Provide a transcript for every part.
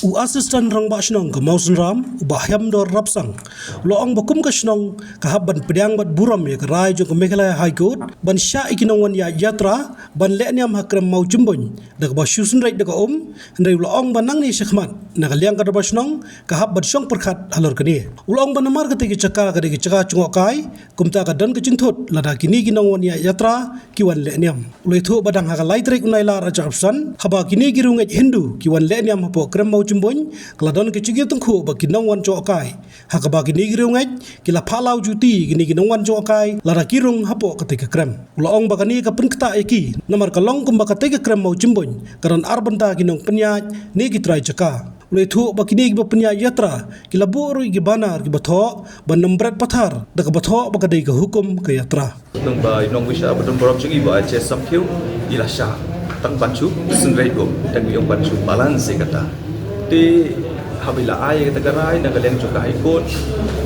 U asistan rang ba shnong ka mausun ram u ba hyam dor rapsang lo ong bakum ka shnong ka habban pediang bat buram ya ka rai jo ka Meghalaya High Court ban sha ikinong wan ya yatra ban le niam hakram mau jumbon dak ba shusun rai dak ndai lo ong ban nang ni shkhmat na ka liang ka ba shnong ka habban shong perkhat halor ka ni u ong ban mar ka te ki chaka ka de ki chaka chungo kai kumta ka dan ka jingthot la da kini kinong wan ya yatra ki wan le niam lo thu badang ha ka lai trek unai la ra chapsan haba kini girung Hindu ki wan le niam hapo kram mau jumbon keladon ke cigi tengku bagi nongwan cokai hak bagi ni girung kila palau juti gini nongwan cokai lara kirung hapo ketika krem ulaong bagani ka penkta eki nomor kalong kum ketika krem mau jumbon karan arbanta ginong penyaj ni kitrai caka ulai thu bagi ni giba penyaj yatra kila buru gi banar gi batho ban nombret pathar dak batho bagadai ka hukum ka yatra nong ba nong wisha badum borok cigi ba che samkhiu ilasha tang banchu sunrai gom tang yong banchu balance kata ti habila ai kata garai nagaleng juga ikut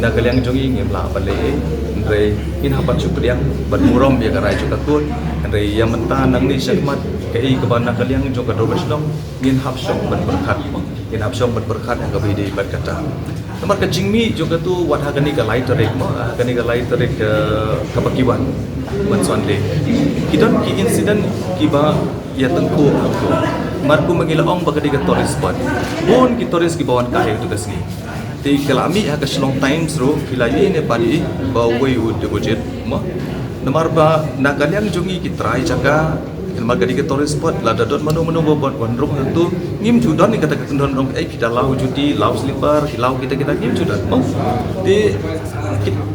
nagaleng jongi ngem la bale re in hapat supriang ban murom ya garai juga kun re yang menta nang ni sakmat kai ke ban nagaleng juga dobesnong ngin hapsong ban berkat ngin hapsong ban berkat yang kabidi bat kata nomor ke jingmi juga tu wat hagani ka lai tarik mo hagani ka lai tarik ke kapakiwan ban sonde kidon ki incident kiba ya tengku marku mengilaong bagadi ka tourist spot bon ki tourist ki bawan kahe tu kasni ti kalami ha ka shlong times ro kilai ne pari ba way ud de budget ma namar ba nagaliang jungi ki try jaga ilma gadi ka tourist spot la dadon manu bobot wandrong tu ngim judon ni kata ketendon rong ai kita lau juti lau slipper hilau kita ngim judon ma ti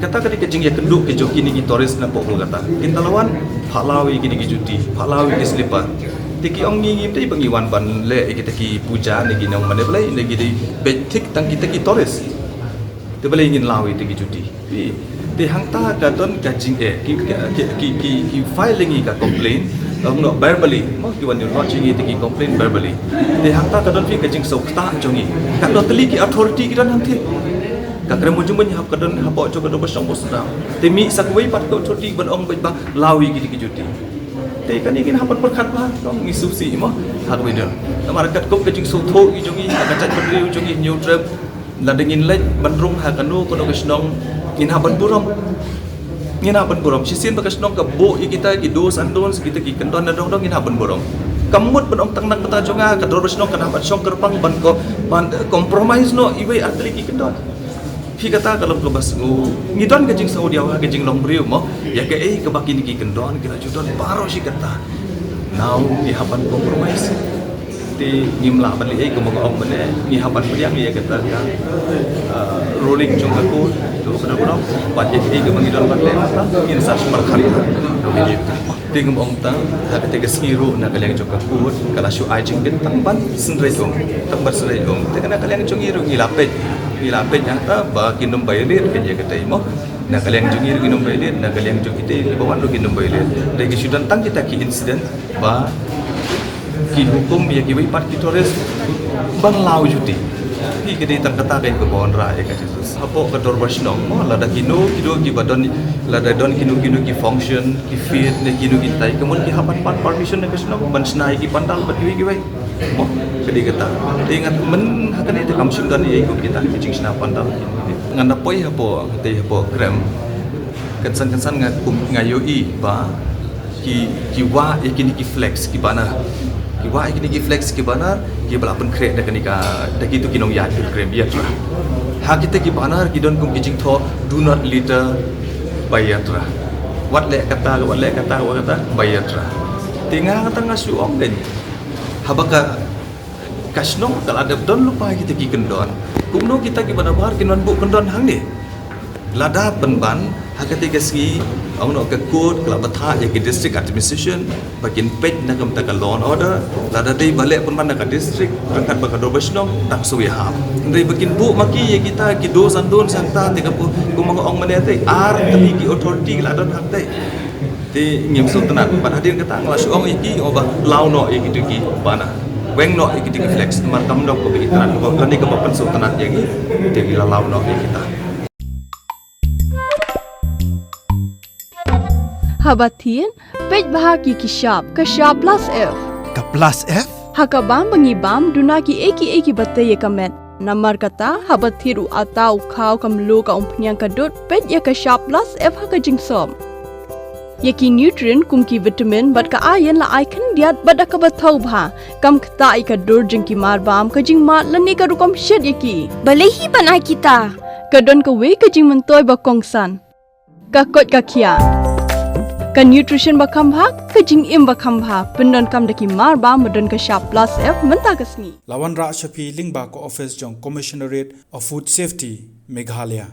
kata kadi kejing ya kenduk ke joki ni ki tourist na pokol kata kita lawan halawi ki juti halawi ki slipper tiki ong ngim tei pengiwan ban le kita ki puja ni ginong mane belai ni gidi betik tang kita ki toris te belai ingin lawi tiki juti te hangta ka don ka jing ki filing ka complain no verbally mo ki wan you launching tiki complain verbally te hangta ka don fi ka jing so ta jongi ka don teli ki authority ki don hangti ka krem mo jumun hap ka don hapo jo ka do bosong bosra te mi sakwai pat ka authority ban ong ba lawi ki juti kan ingin hapat perkat bah dong ngisusi mah hak beda namar kat kop kecing sutho gi jongi kacat berdriu jongi new trip la dengin lej bandrung ha kanu kono kesnong ngin hapan burom sisin bakasnong ka bo kita gi dos andon kita gi kendon dong ngin hapan burom kamut benong tang nang kata jonga ka dor besnong kan hapat song kerpang ban ko ban compromise no iwe atli gi kendon fi kata kalau kebas ngidon kejing Saudi awak kejing long briu mo ya ke ke baki ni kendon kita judon baro si kata now ni hapan compromise ti ngimla bali ke mo ong bane ni hapan priang ya kata rolling jong aku tu benar-benar pat ya ke mangidon bale mata in sa perkhat begitu ti ngom tang ha ke skiru na kaleng jong aku kala shu ai jing din tang ban senrai ong tang bar senrai ong te kana kaleng jong iru ngilapet yang ta ba kinum bailir ke je kata imo na kaleng jungir kinum bailir na kaleng jung kita bawan lu kinum bailir dari sudan tang kita ki incident ba ki hukum ya ki part ki tourist bang lau juti ki ke tang kata kai ke bawan ra ya ka Jesus hapo ka dor basnong mo la da kinu kido ki badon la da don kinu ki function ki fit ne kinu kita kemun ki hapan part permission ne kesnong ban snai ki pandal bagi ki bai mo kedi kata ingat men hakane te kam simdan ye ikut kita kicing sina pandal nganda poi hapo te hapo krem kansan ngayo ba ki wa ikini ki flex ki bana ki wa ikini ki flex ki bana ki balapan kre da kanika da gitu kinong ya ki krem ya tra ha kita ki bana ki don kum kicing tho do not litter by yatra wat le kata by yatra tinga kata ngasu ong den habaka kasnong kalau ada don lupa kita ki kendon kumno kita ki bana bar kinon bu kendon hang ni lada penban hakati gaski ang no ka code kala batha ya ki district administration bakin page na kam ta ka law and order lada dei bale penban na ka district rangkat baka do basnong tak so ya hab ndai bakin bu maki ya kita ki do sandon santa te ka kumang ong manete ar tali ki authority la don hak te ti ngim sultanat ban hadir kata nglas ong iki oba law no iki tu ki bana weng no iki tik flex mar kam dok ko bi itran ko lani ka papan sultanat yang ti law no kita Habatin page bahagi ki shop ka shop plus F Ka plus F Hakabam bangibam dunaki eki batay kamet. Namar kata habat thiru atau kau kamlu ka umpnyang kadut pet ya ka sharp plus f ha ka jingsom. Yaki nutrient kumki vitamin bat ka iron la icon diat bat ka bathau bha kam kta I ka dur jingki mar bam ka jing mat lani ka rukom shed yaki. Balehi banai kita. Kadon ka we ka jing mentoy ba kongsan. Ka kot ka kia. Ka nutrition ba kambha ka jing im ba kambha pendon kam daki mar bam madon ka sharp plus f menta kasni. Lawan Ra Shafi Lingba ko office jong Commissionerate of Food Safety Meghalaya.